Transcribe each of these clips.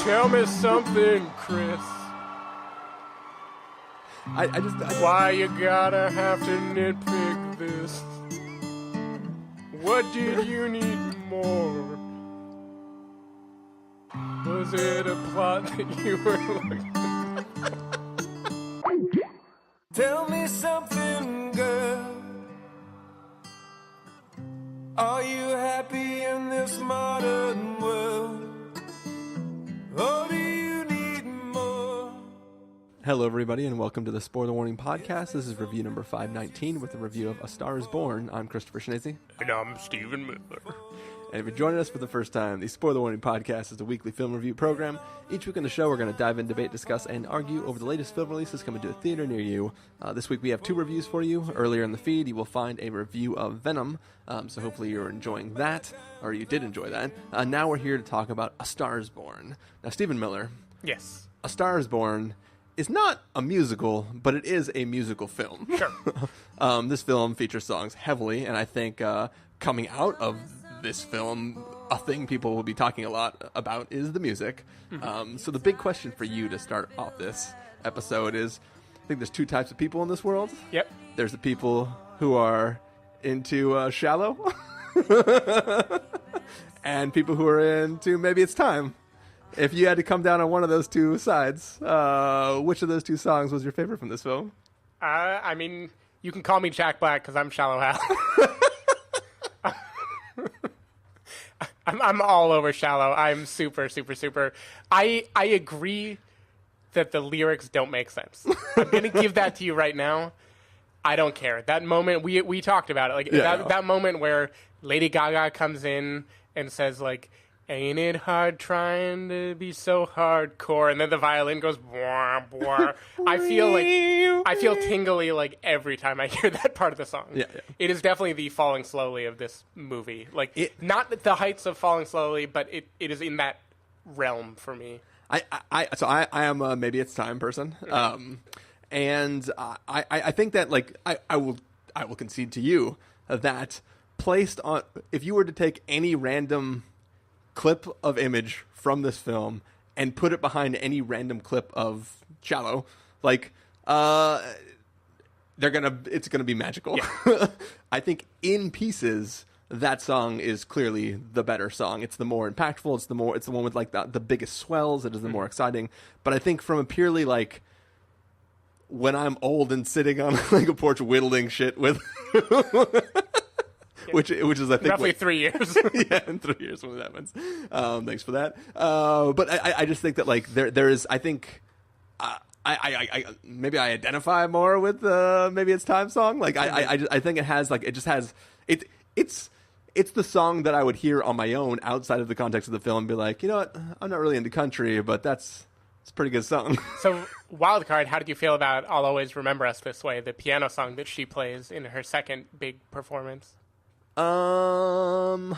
Tell me something, Chris. Why you gotta have to nitpick this? What did you need more? Was it a plot that you were looking for? Tell me something, girl. Are you happy in this modern world? Or do you need more? Hello, everybody, and welcome to the Spoiler Warning Podcast. This is review number 519 with a review of A Star is Born. I'm Christopher Schnese. And I'm Stephen Miller. And if you're joining us for the first time, the Spoiler Warning Podcast is a weekly film review program. Each week on the show, we're going to dive in, debate, discuss, and argue over the latest film releases coming to a theater near you. This week, we have two reviews for you. Earlier in the feed, you will find a review of Venom, so hopefully you're enjoying that, or you did enjoy that. Now we're here to talk about A Star is Born. Now, Stephen Miller. Yes. A Star is Born is not a musical, but it is a musical film. Sure. This film features songs heavily, and I think coming out of this film, a thing people will be talking a lot about is the music. Mm-hmm. So the big question for you to start off this episode is, I think there's two types of people in this world. Yep. There's the people who are into Shallow, and people who are into Maybe It's Time. If you had to come down on one of those two sides, which of those two songs was your favorite from this film? I mean, you can call me Jack Black because I'm Shallow Hal. I'm all over Shallow. I'm super. I agree that the lyrics don't make sense. I'm going to give that to you right now. I don't care. That moment, we talked about it. That moment where Lady Gaga comes in and says, like, ain't it hard trying to be so hardcore? And then the violin goes, bwah, bwah. I feel tingly like every time I hear that part of the song. Yeah. It is definitely the Falling Slowly of this movie. Not the heights of Falling Slowly, but it is in that realm for me. I am a Maybe It's Time person. And I think that, like, I will concede to you that placed on, if you were to take any random clip of image from this film and put it behind any random clip of Shallow, like, it's gonna be magical. Yeah. I think in pieces, that song is clearly the better song. It's the more impactful. It's the one with like the biggest swells. It is the more exciting. But I think from a purely like, when I'm old and sitting on like a porch whittling shit with which is I think roughly 3 years. Yeah, in 3 years when that happens. Thanks for that. But I just think that like there is, I think I maybe I identify more with Maybe It's Time song. Like I think it has like, it just has it's the song that I would hear on my own outside of the context of the film and be like, you know what, I'm not really into country, but it's a pretty good song. So, Wildcard, how did you feel about I'll Always Remember Us This Way, the piano song that she plays in her second big performance? Gotta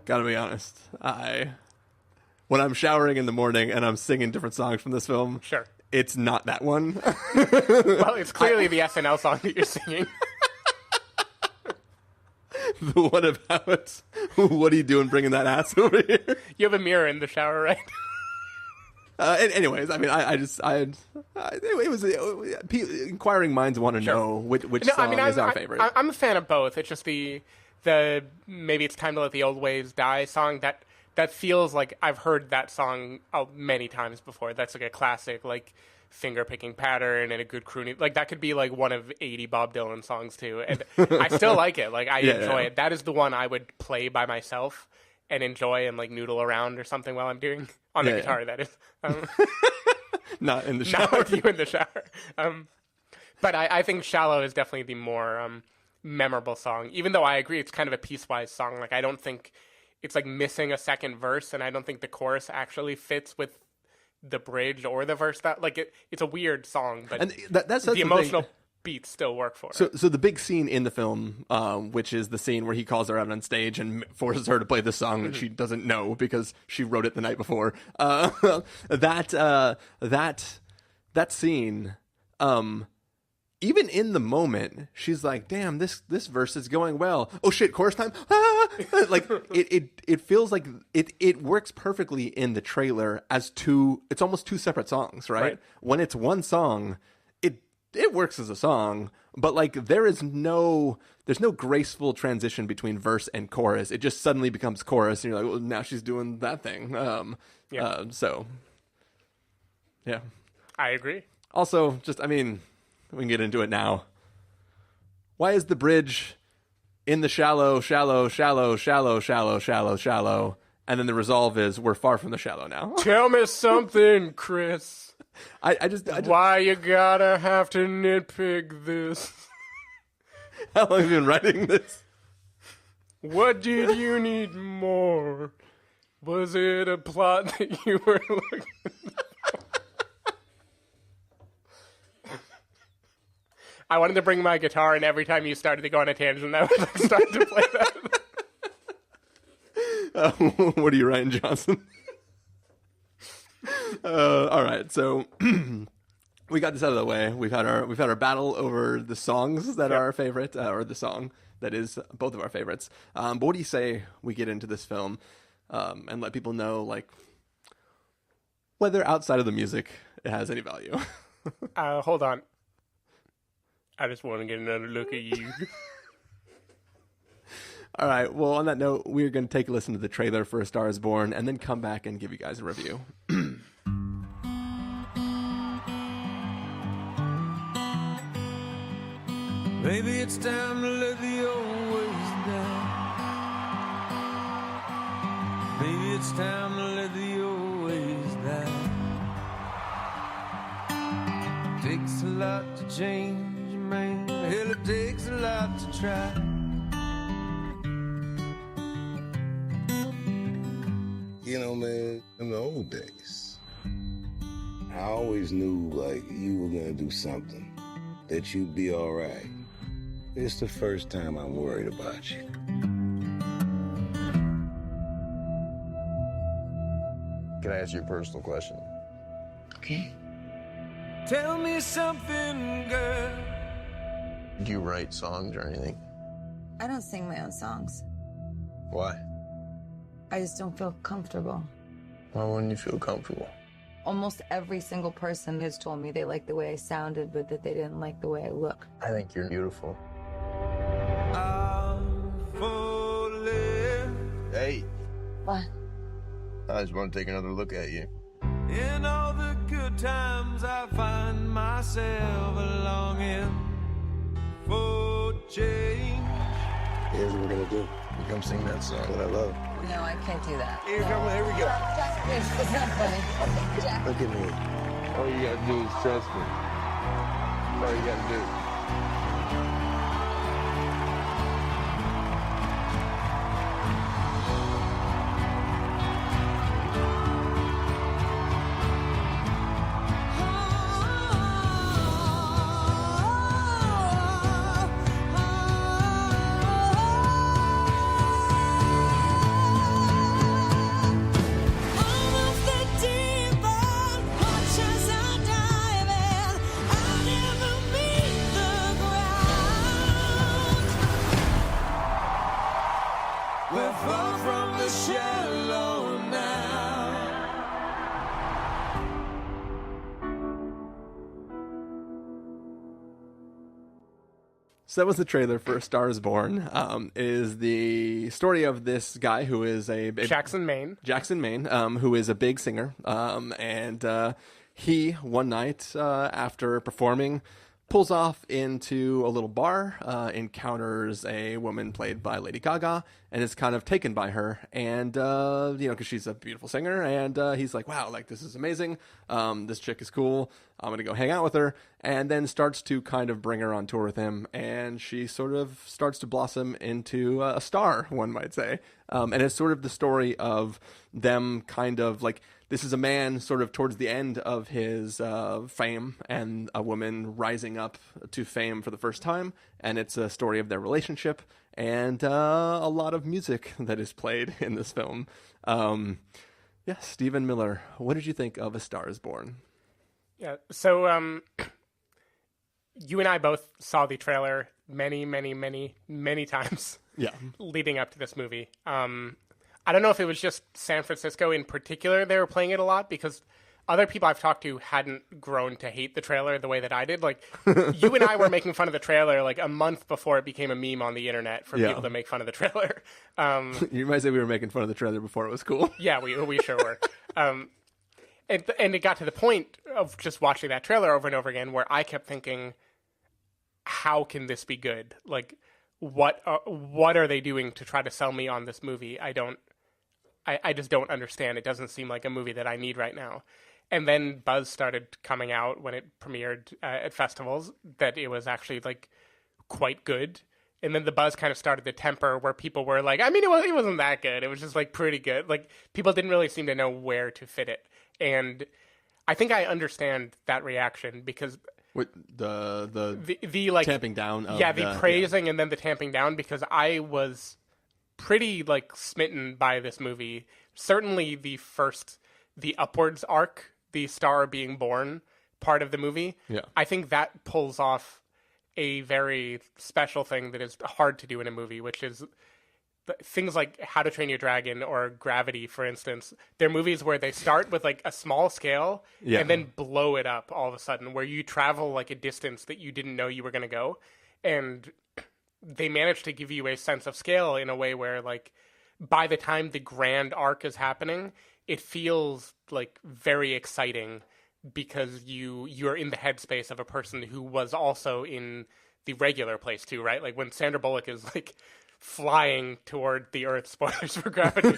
be honest. When I'm showering in the morning and I'm singing different songs from this film, sure, it's not that one. Well, it's clearly the SNL song that you're singing. The one about, what are you doing bringing that ass over here? You have a mirror in the shower, right? Anyways, I mean, it was inquiring minds want to know which song is our favorite. I'm a fan of both. It's just the Maybe It's Time to Let the Old Ways Die song that feels like I've heard that song many times before. That's like a classic, like, finger picking pattern and a good crooning. Like, that could be like one of 80 Bob Dylan songs too, and I still like it. Like, I enjoy it. That is the one I would play by myself and enjoy and like noodle around or something while I'm doing on the guitar. That is not in the shower. Not with you in the shower. But I think Shallow is definitely the more memorable song, even though I agree it's kind of a piecewise song. Like, I don't think it's like missing a second verse, and I don't think the chorus actually fits with the bridge or the verse. That like it's a weird song, but and that's the emotional beats still work for it. So the big scene in the film, which is the scene where he calls her out on stage and forces her to play the song that she doesn't know because she wrote it the night before. That scene, even in the moment, she's like, "Damn, this verse is going well. Oh shit, chorus time!" Ah! Like it feels like it works perfectly in the trailer as two. It's almost two separate songs, right? When it's one song, it works as a song, but like there's no graceful transition between verse and chorus. It just suddenly becomes chorus, and you're like, "Well, now she's doing that thing." So yeah, I agree. Also, just I mean. We can get into it now. Why is the bridge in the shallow, shallow, shallow, shallow, shallow, shallow, shallow? And then the resolve is we're far from the shallow now. Tell me something, Chris. I just Why you gotta have to nitpick this? How long have you been writing this? What did you need more? Was it a plot that you were looking for? I wanted to bring my guitar, and every time you started to go on a tangent, I would like start to play that. What are you writing, Johnson? All right, so we got this out of the way. We've had our battle over the songs that are our favorite, or the song that is both of our favorites. But what do you say we get into this film and let people know, like, whether outside of the music it has any value? Hold on. I just want to get another look at you. All right. Well, on that note, we're going to take a listen to the trailer for A Star Is Born and then come back and give you guys a review. Maybe it's time to let the old ways down. Maybe it's time to let the old ways down. Takes a lot to change. Man, hell, it takes a lot to try. You know, man, in the old days, I always knew, like, you were gonna do something, that you'd be all right. It's the first time I'm worried about you. Can I ask you a personal question? Okay. Tell me something, girl. Do you write songs or anything? I don't sing my own songs. Why? I just don't feel comfortable. Why wouldn't you feel comfortable? Almost every single person has told me they liked the way I sounded, but that they didn't like the way I look. I think you're beautiful. I'm falling. Hey, What? I just want to take another look at you. In all the good times, I find myself longing for change. Here's what we're gonna do. You come sing that song that I love. No, I can't do that. Here we go. Jack, it's not funny. Jack. Look at me. All you gotta do is trust me. All you gotta do. We're far from the shallow now. So that was the trailer for A Star Is Born. Is the story of this guy who is Jackson, Maine, who is a big singer. And he, one night after performing, pulls off into a little bar, encounters a woman played by Lady Gaga, and is kind of taken by her. And, because she's a beautiful singer, and he's like, wow, like, this is amazing. This chick is cool. I'm going to go hang out with her. And then starts to kind of bring her on tour with him. And she sort of starts to blossom into a star, one might say. And it's sort of the story of them kind of like, this is a man sort of towards the end of his fame and a woman rising up to fame for the first time. And it's a story of their relationship and a lot of music that is played in this film. Stephen Miller, what did you think of A Star Is Born? Yeah. So, you and I both saw the trailer many, many, many, many times Yeah. leading up to this movie. I don't know if it was just San Francisco in particular they were playing it a lot, because other people I've talked to hadn't grown to hate the trailer the way that I did. Like, you and I were making fun of the trailer like a month before it became a meme on the internet for people to make fun of the trailer. You might say we were making fun of the trailer before it was cool. Yeah, we sure were. And it got to the point of just watching that trailer over and over again where I kept thinking, how can this be good? Like, what are they doing to try to sell me on this movie? I just don't understand. It doesn't seem like a movie that I need right now. And then buzz started coming out when it premiered at festivals that it was actually like quite good. And then the buzz kind of started to temper where people were like, I mean, it wasn't that good. It was just like pretty good. Like, people didn't really seem to know where to fit it. And I think I understand that reaction because With the like tamping down of the praising and then the tamping down, because I was pretty like smitten by this movie. Certainly the upwards arc, the star being born part of the movie. Yeah. I think that pulls off a very special thing that is hard to do in a movie, which is things like How to Train Your Dragon or Gravity, for instance. They're movies where they start with like a small scale and then blow it up all of a sudden, where you travel like a distance that you didn't know you were going to go. And they manage to give you a sense of scale in a way where, like, by the time the grand arc is happening, it feels like very exciting because you're in the headspace of a person who was also in the regular place too, right? Like when Sandra Bullock is like flying toward the Earth, spoilers for Gravity,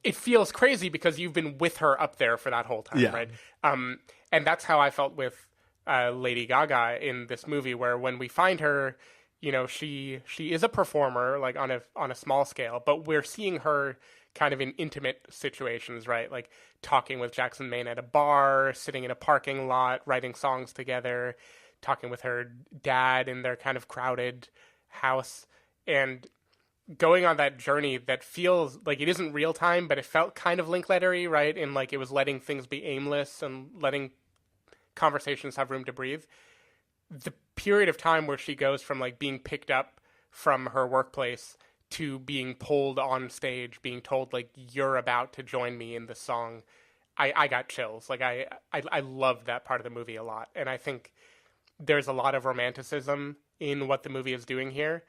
it feels crazy because you've been with her up there for that whole time, right? And that's how I felt with Lady Gaga in this movie, where when we find her, you know, she is a performer like on a small scale, but we're seeing her kind of in intimate situations, right? Like talking with Jackson Maine at a bar, sitting in a parking lot, writing songs together, talking with her dad in their kind of crowded house, and going on that journey that feels like it isn't real time, but it felt kind of Linklettery, right? And like it was letting things be aimless and letting conversations have room to breathe. The period of time where she goes from like being picked up from her workplace to being pulled on stage, being told like, you're about to join me in the song, I got chills. Like I loved that part of the movie a lot. And I think there's a lot of romanticism in what the movie is doing here.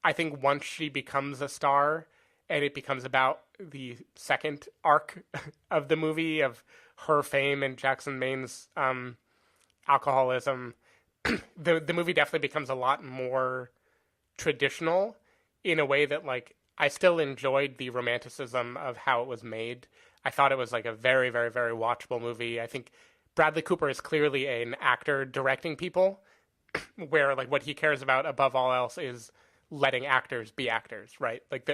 I think once she becomes a star and it becomes about the second arc of the movie of her fame and Jackson Maine's alcoholism, the movie definitely becomes a lot more traditional in a way that, like, I still enjoyed the romanticism of how it was made. I thought it was like a very, very, very watchable movie. I think Bradley Cooper is clearly an actor directing people, where like what he cares about above all else is letting actors be actors, right? Like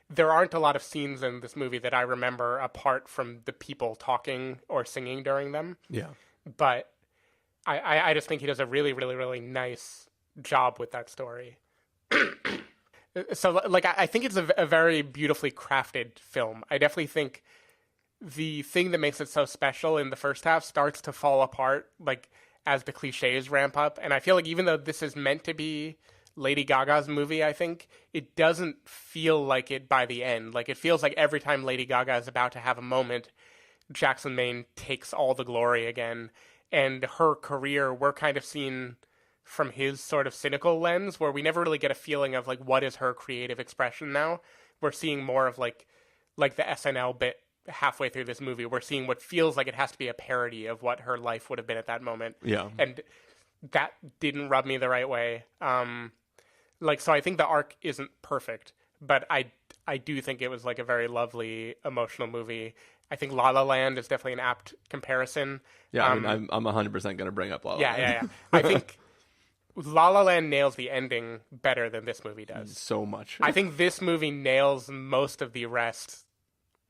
there aren't a lot of scenes in this movie that I remember apart from the people talking or singing during them. Yeah. But I just think he does a really, really, really nice job with that story. So, like, I think it's a very beautifully crafted film. I definitely think the thing that makes it so special in the first half starts to fall apart, like, as the cliches ramp up. And I feel like even though this is meant to be Lady Gaga's movie, I think, it doesn't feel like it by the end. Like, it feels like every time Lady Gaga is about to have a moment, Jackson Maine takes all the glory again. And her career, we're kind of seen from his sort of cynical lens, where we never really get a feeling of like what is her creative expression now. We're seeing more of like the SNL bit halfway through this movie. We're seeing what feels like it has to be a parody of what her life would have been at that moment. Yeah. And that didn't rub me the right way. So I think the arc isn't perfect, but I do think it was like a very lovely emotional movie. I think La La Land is definitely an apt comparison. Yeah, I mean, I'm 100% going to bring up La La Land. Yeah. I think La La Land nails the ending better than this movie does. So much. I think this movie nails most of the rest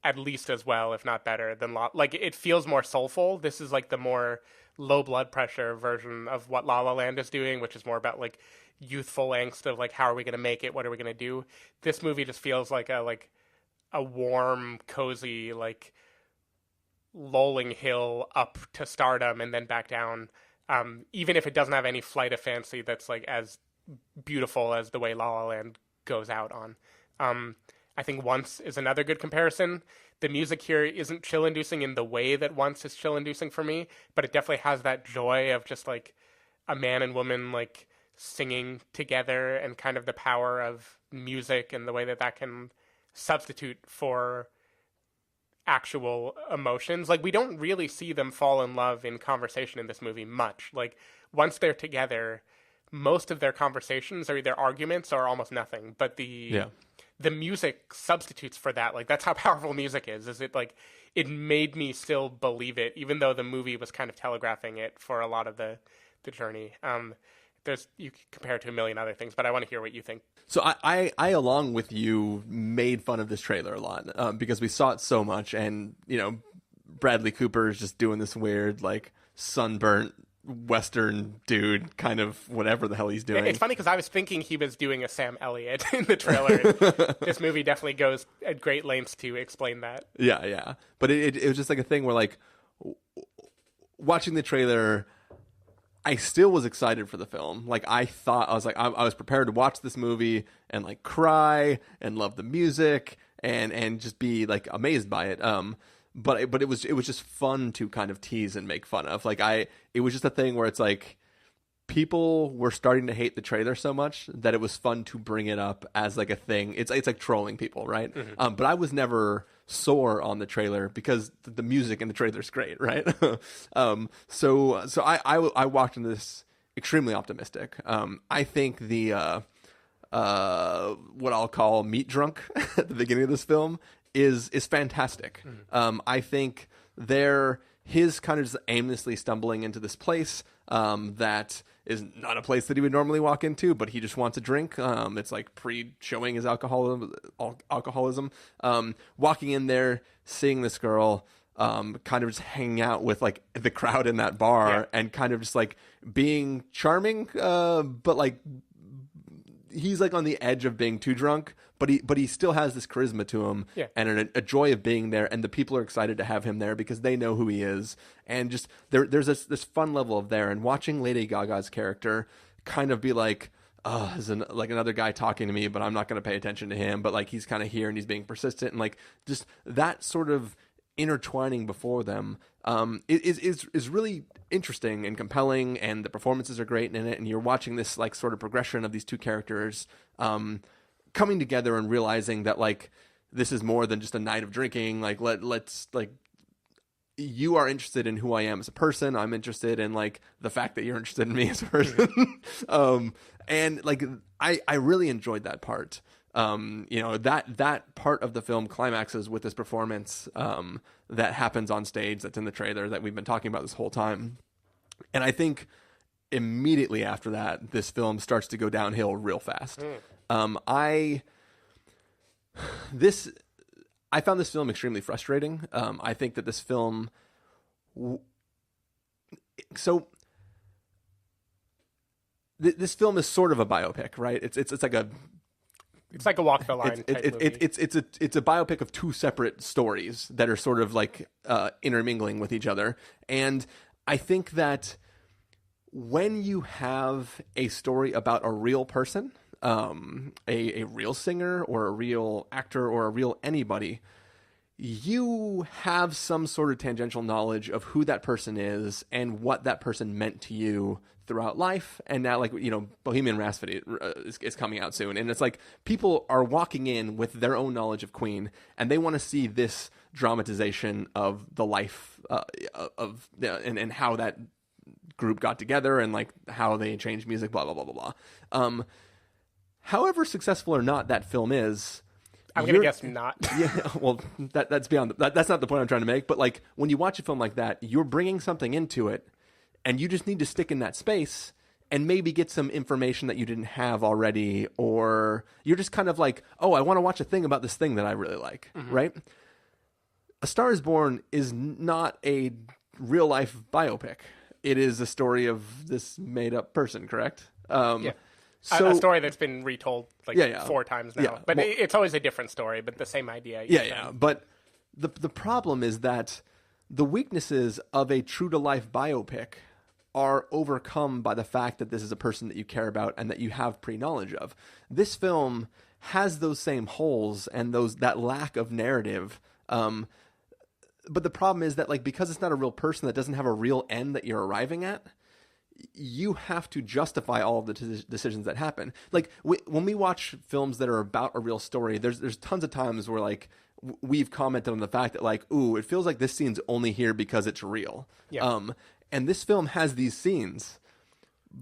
at least as well, if not better, than like it feels more soulful. This is like the more low blood pressure version of what La La Land is doing, which is more about like youthful angst of like, how are we going to make it? What are we going to do? This movie just feels like a warm, cozy, like lulling hill up to stardom and then back down. even if it doesn't have any flight of fancy that's like as beautiful as the way La La Land goes out on. I think Once is another good comparison. The music here isn't chill-inducing in the way that Once is chill-inducing for me, but it definitely has that joy of just like a man and woman like singing together, and kind of the power of music and the way that that can substitute for actual emotions. Like, we don't really see them fall in love in conversation in this movie much. Like, once they're together, most of their conversations are either arguments or almost nothing. But the music substitutes for that. Like, that's how powerful music is it like, it made me still believe it, even though the movie was kind of telegraphing it for a lot of the journey. You can compare it to a million other things, but I want to hear what you think. So I along with you, made fun of this trailer a lot because we saw it so much, and Bradley Cooper is just doing this weird like sunburnt Western dude, kind of whatever the hell he's doing. It's funny because I was thinking he was doing a Sam Elliott in the trailer. This movie definitely goes at great lengths to explain that. Yeah. But it was just like a thing where, like, watching the trailer, I still was excited for the film. Like, I was prepared to watch this movie and like cry and love the music and just be like amazed by it. But it was just fun to kind of tease and make fun of. Like, it was just a thing where it's like people were starting to hate the trailer so much that it was fun to bring it up as like a thing. It's like trolling people, right? Mm-hmm. But I was never sore on the trailer because the music in the trailer is great, right? So I walked into this extremely optimistic. I think the what I'll call meat drunk at the beginning of this film is fantastic. Mm-hmm. I think his kind of just aimlessly stumbling into this place that is not a place that he would normally walk into, but he just wants a drink. It's like showing his alcoholism. Walking in there, seeing this girl, kind of just hanging out with like the crowd in that bar, and kind of just like being charming, but like he's like on the edge of being too drunk, but he still has this charisma to him, and a joy of being there, and the people are excited to have him there because they know who he is, and just there's this fun level of there, and watching Lady Gaga's character kind of be like, oh, there's like another guy talking to me, but I'm not going to pay attention to him, but like he's kind of here and he's being persistent, and like just that sort of intertwining before them is really interesting and compelling, and the performances are great in it, and you're watching this like sort of progression of these two characters coming together and realizing that like this is more than just a night of drinking. Like let's like, you are interested in who I am as a person, I'm interested in like the fact that you're interested in me as a person. And like I really enjoyed that part. That part of the film climaxes with this performance that happens on stage that's in the trailer that we've been talking about this whole time. And I think immediately after that, this film starts to go downhill real fast. I found this film extremely frustrating. I think that this film, this film is sort of a biopic, right? It's like a Walk the Line type movie. It's a biopic of two separate stories that are sort of like intermingling with each other. And I think that when you have a story about a real person, a real singer or a real actor or a real anybody, you have some sort of tangential knowledge of who that person is and what that person meant to you throughout life. And now, like, Bohemian Rhapsody is coming out soon, and it's like people are walking in with their own knowledge of Queen, and they want to see this dramatization of the life and how that group got together and like how they changed music, blah blah blah blah blah. However successful or not that film is, I'm gonna guess not. Yeah, well, that's beyond. That's not the point I'm trying to make. But like when you watch a film like that, you're bringing something into it, and you just need to stick in that space and maybe get some information that you didn't have already, or you're just kind of like, oh, I want to watch a thing about this thing that I really like, right? A Star Is Born is not a real life biopic. It is a story of this made up person, correct? Yeah. So, a story that's been retold like 4 times now. But it's always a different story, but the same idea. Yeah. But the problem is that the weaknesses of a true-to-life biopic are overcome by the fact that this is a person that you care about and that you have pre-knowledge of. This film has those same holes and that lack of narrative. But the problem is that, like, because it's not a real person that doesn't have a real end that you're arriving at, you have to justify all of the decisions that happen. Like, when we watch films that are about a real story, there's tons of times where, like, we've commented on the fact that, like, ooh, it feels like this scene's only here because it's real. Yeah. And this film has these scenes.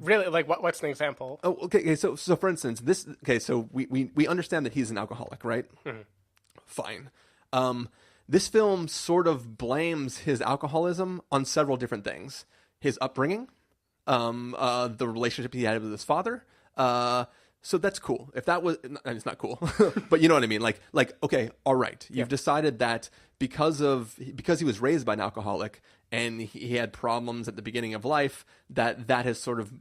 Really? Like, what's an example? Oh, okay. So for instance, so we understand that he's an alcoholic, right? Mm-hmm. Fine. This film sort of blames his alcoholism on several different things. His upbringing, the relationship he had with his father. So that's cool. If that was, it's not cool, but you know what I mean? Like, okay, all right. You've decided that because he was raised by an alcoholic and he had problems at the beginning of life, that has sort of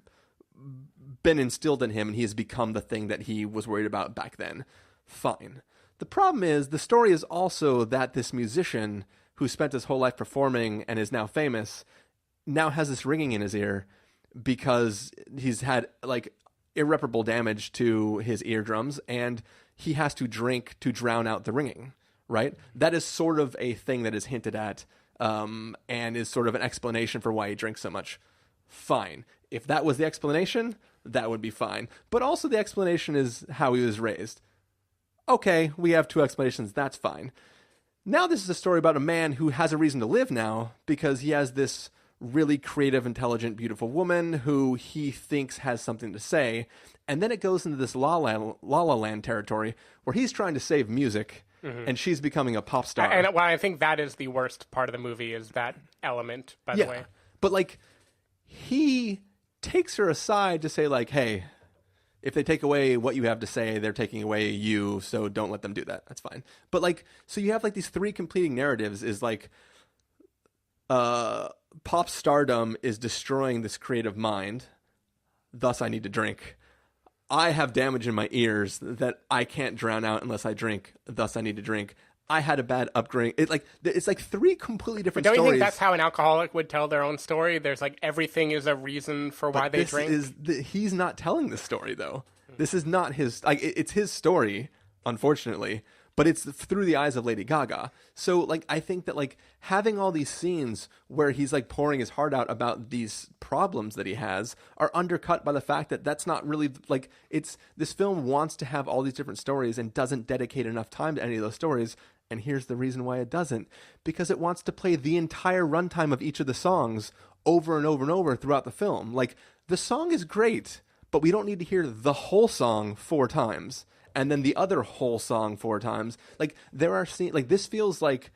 been instilled in him and he has become the thing that he was worried about back then. Fine. The problem is the story is also that this musician who spent his whole life performing and is now famous now has this ringing in his ear because he's had, like, irreparable damage to his eardrums and he has to drink to drown out the ringing, right? That is sort of a thing that is hinted at and is sort of an explanation for why he drinks so much. Fine. If that was the explanation, that would be fine. But also the explanation is how he was raised. Okay, we have two explanations. That's fine. Now this is a story about a man who has a reason to live now because he has this really creative, intelligent, beautiful woman who he thinks has something to say. And then it goes into this La La Land territory where he's trying to save music and she's becoming a pop star. And well, I think that is the worst part of the movie is that element, by the way. But, like, he takes her aside to say, like, hey, if they take away what you have to say, they're taking away you, so don't let them do that. That's fine. But, like, so you have, like, these three completing narratives is, like, pop stardom is destroying this creative mind, thus I need to drink. I have damage in my ears that I can't drown out unless I drink, thus I need to drink. I had a bad upbringing. It's like three completely different stories. Don't you think that's stories. how an alcoholic would tell their own story? There's, like, everything is a reason for why they drink. He's not telling the story, though. This is not his. Like, it's his story, unfortunately, but it's through the eyes of Lady Gaga. So, like, I think that, like, having all these scenes where he's, like, pouring his heart out about these problems that he has are undercut by the fact that that's not really, like, this film wants to have all these different stories and doesn't dedicate enough time to any of those stories. And here's the reason why it doesn't. Because it wants to play the entire runtime of each of the songs over and over and over throughout the film. Like, the song is great, but we don't need to hear the whole song 4 times and then the other whole song 4 times. Like, there are scenes, like, this feels like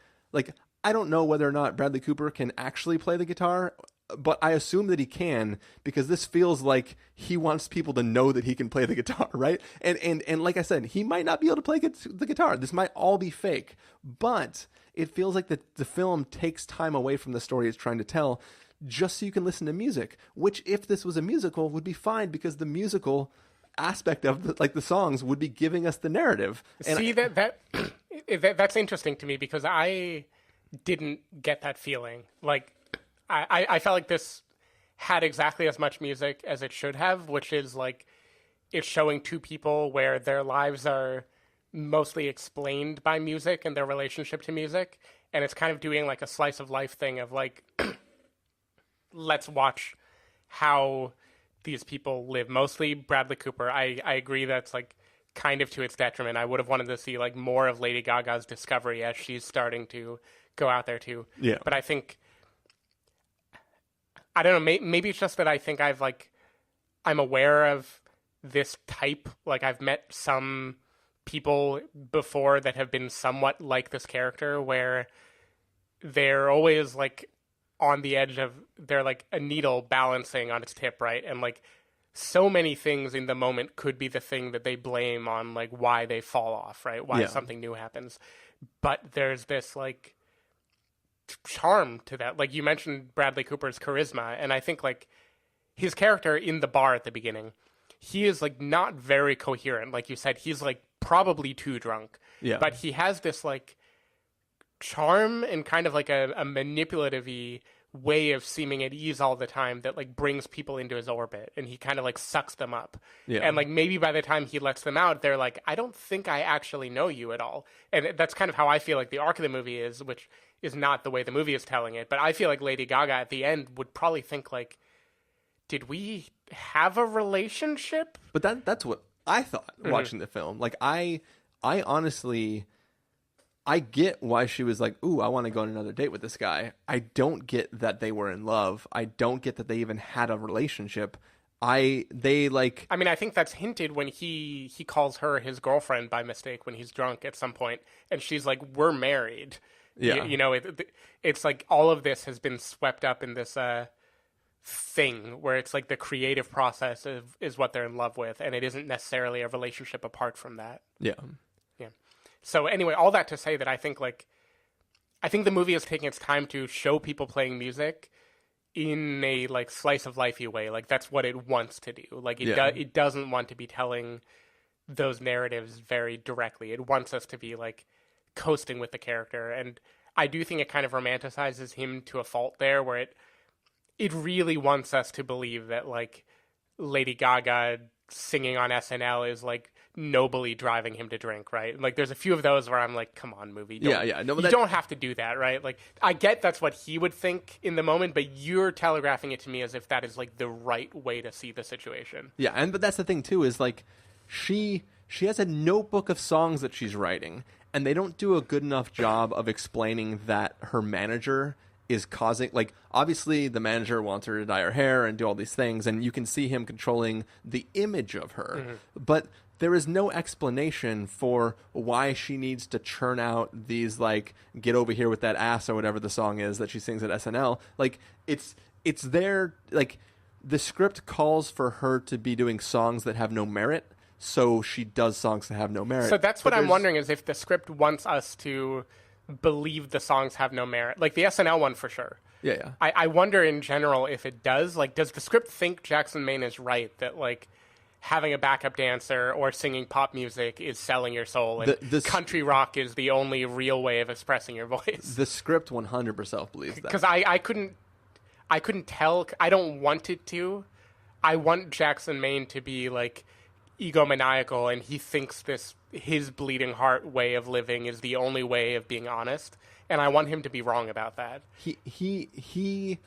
I don't know whether or not Bradley Cooper can actually play the guitar, but I assume that he can because this feels like he wants people to know that he can play the guitar, right? And like I said, he might not be able to play the guitar. This might all be fake, but it feels like the film takes time away from the story it's trying to tell just so you can listen to music, which if this was a musical would be fine because the musical aspect of the songs would be giving us the narrative. And See, that's interesting to me because I didn't get that feeling. Like, I felt like this had exactly as much music as it should have, which is, like, it's showing two people where their lives are mostly explained by music and their relationship to music. And it's kind of doing, like, a slice of life thing of, like, let's watch how these people live. Mostly Bradley Cooper. I agree that's, like, kind of to its detriment. I would have wanted to see, like, more of Lady Gaga's discovery as she's starting to go out there too. Yeah. But I think, I don't know, maybe it's just that I think I'm aware of this type. Like, I've met some people before that have been somewhat like this character where they're always, like, on the edge of, they're like a needle balancing on its tip, right? And, like, so many things in the moment could be the thing that they blame on, like, why they fall off, right? Why something new happens. But there's this, like, charm to that. Like, you mentioned Bradley Cooper's charisma, and I think, like, his character in the bar at the beginning, he is, like, not very coherent. Like you said, he's, like, probably too drunk. Yeah. But he has this, like, charm and kind of, like, a manipulative-y way of seeming at ease all the time that like brings people into his orbit, and he kind of like sucks them up. Yeah. And like maybe by the time he lets them out, they're like, I don't think I actually know you at all. And that's kind of how I feel like the arc of the movie is, which is not the way the movie is telling it. But I feel like Lady Gaga at the end would probably think like, did we have a relationship? But that's what I thought watching the film. Like I honestly, I get why she was like, ooh, I want to go on another date with this guy. I don't get that they were in love. I don't get that they even had a relationship. I think that's hinted when he calls her his girlfriend by mistake when he's drunk at some point, and she's like, we're married. Yeah. It's like all of this has been swept up in this thing where it's like the creative process is what they're in love with, and it isn't necessarily a relationship apart from that. Yeah. So anyway, all that to say that I think the movie is taking its time to show people playing music in a like slice of lifey way. Like that's what it wants to do. Like it doesn't want to be telling those narratives very directly. It wants us to be like coasting with the character, and I do think it kind of romanticizes him to a fault there, where it really wants us to believe that like Lady Gaga singing on SNL is like nobly driving him to drink, right? Like there's a few of those where I'm like, come on, movie. No, you don't have to do that, right? Like I get that's what he would think in the moment, but you're telegraphing it to me as if that is like the right way to see the situation. Yeah, but that's the thing too, is like she has a notebook of songs that she's writing, and they don't do a good enough job of explaining that her manager is causing, like, obviously the manager wants her to dye her hair and do all these things, and you can see him controlling the image of her, but there is no explanation for why she needs to churn out these, like, get over here with that ass or whatever the song is that she sings at SNL. Like, it's there, like, the script calls for her to be doing songs that have no merit, so she does songs that have no merit. So that's what I'm wondering, is if the script wants us to believe the songs have no merit. Like the SNL one for sure. Yeah. I wonder in general if it does. Like, does the script think Jackson Maine is right that like having a backup dancer or singing pop music is selling your soul, and country rock is the only real way of expressing your voice? The script 100% believes that. Because I couldn't tell. I don't want it to. I want Jackson Maine to be like egomaniacal, and he thinks his bleeding heart way of living is the only way of being honest, and I want him to be wrong about that. He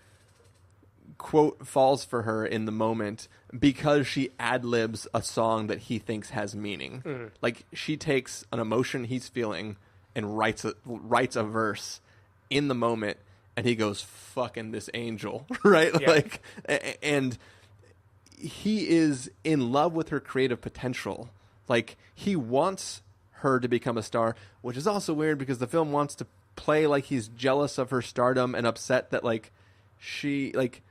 quote falls for her in the moment because she ad-libs a song that he thinks has meaning. Like she takes an emotion he's feeling and writes a verse in the moment, and he goes, fucking this angel, right? Yeah. Like, and he is in love with her creative potential. Like, he wants her to become a star, which is also weird because the film wants to play like he's jealous of her stardom and upset that, like, she, like,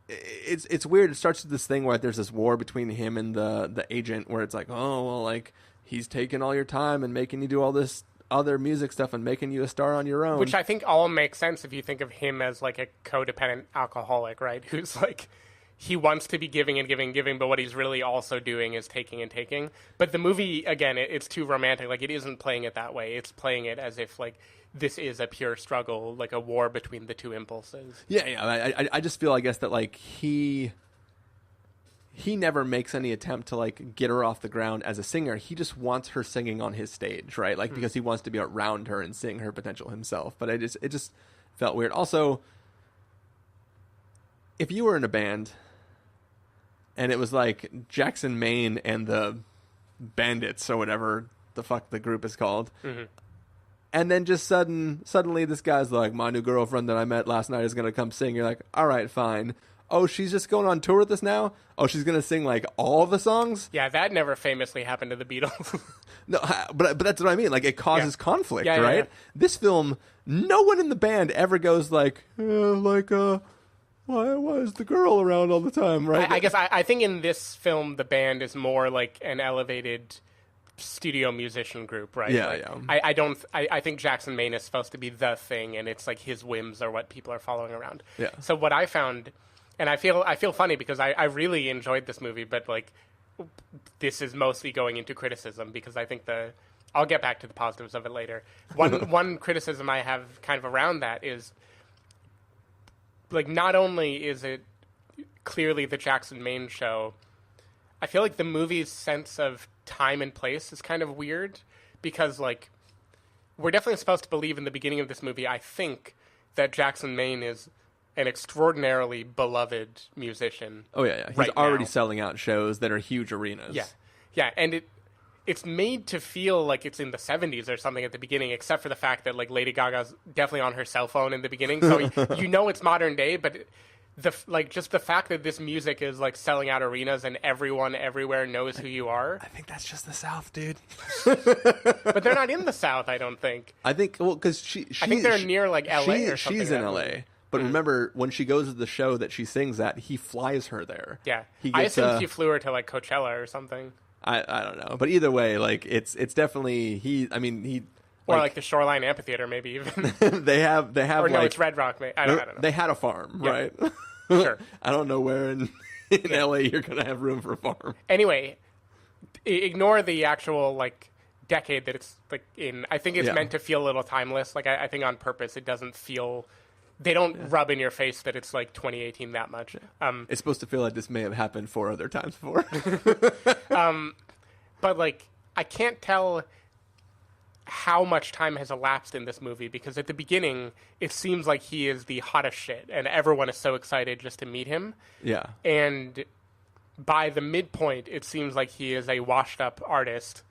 it's weird. It starts with this thing where there's this war between him and the agent where it's like, oh, well, like, he's taking all your time and making you do all this other music stuff and making you a star on your own. Which I think all makes sense if you think of him as, like, a codependent alcoholic, right? Who's, like, he wants to be giving and giving and giving, but what he's really also doing is taking and taking. But the movie, again, it's too romantic. Like, it isn't playing it that way. It's playing it as if, like, this is a pure struggle, like a war between the two impulses. Yeah. I just feel, I guess, that, like, he never makes any attempt to, like, get her off the ground as a singer. He just wants her singing on his stage, right? Like, because he wants to be around her and sing her potential himself. But it just felt weird. Also, if you were in a band and it was like Jackson Maine and the Bandits or whatever the fuck the group is called, and then just suddenly this guy's like, my new girlfriend that I met last night is going to come sing. You're like, all right, fine. Oh, she's just going on tour with us now? Oh, she's going to sing like all the songs? Yeah, that never famously happened to the Beatles. No, but that's what I mean. Like, it causes conflict, right? Yeah. This film, no one in the band ever goes like, why is the girl around all the time, right? I guess I think in this film the band is more like an elevated studio musician group, right? Yeah, like, I think Jackson Maine is supposed to be the thing, and it's like his whims are what people are following around. Yeah. So what I found, and I feel funny because I really enjoyed this movie, but like this is mostly going into criticism because I think I'll get back to the positives of it later. One criticism I have kind of around that is like, not only is it clearly the Jackson Maine show, I feel like the movie's sense of time and place is kind of weird because, like, we're definitely supposed to believe in the beginning of this movie, I think, that Jackson Maine is an extraordinarily beloved musician. Oh, yeah. He's right already now. selling out shows that are huge arenas. Yeah. Yeah, and it's made to feel like it's in the 70s or something at the beginning, except for the fact that, like, Lady Gaga's definitely on her cell phone in the beginning, so you know it's modern day, but just the fact that this music is, like, selling out arenas and everyone everywhere knows who you are. I think that's just the South, dude. But they're not in the South, I don't think. I think, well, because I think they're near, like, L.A. or something. She's in that L.A., movie. but remember, when she goes to the show that she sings at, he flies her there. Yeah. He I gets, assumed he flew her to, like, Coachella or something. I don't know. But either way, like, it's definitely, Or, like, the Shoreline Amphitheater, maybe even. they have Or, no, like, it's Red Rock. I don't know. They had a farm, Yeah. right? Sure. I don't know where in LA you're going to have room for a farm. Anyway, ignore the actual, like, decade that it's, like, in. I think it's meant to feel a little timeless. Like, I think on purpose it doesn't feel... They don't rub in your face that it's, like, 2018 that much. It's supposed to feel like this may have happened 4 other times before. But, like, I can't tell how much time has elapsed in this movie, because at the beginning, it seems like he is the hottest shit, and everyone is so excited just to meet him. Yeah. And by the midpoint, it seems like he is a washed-up artist.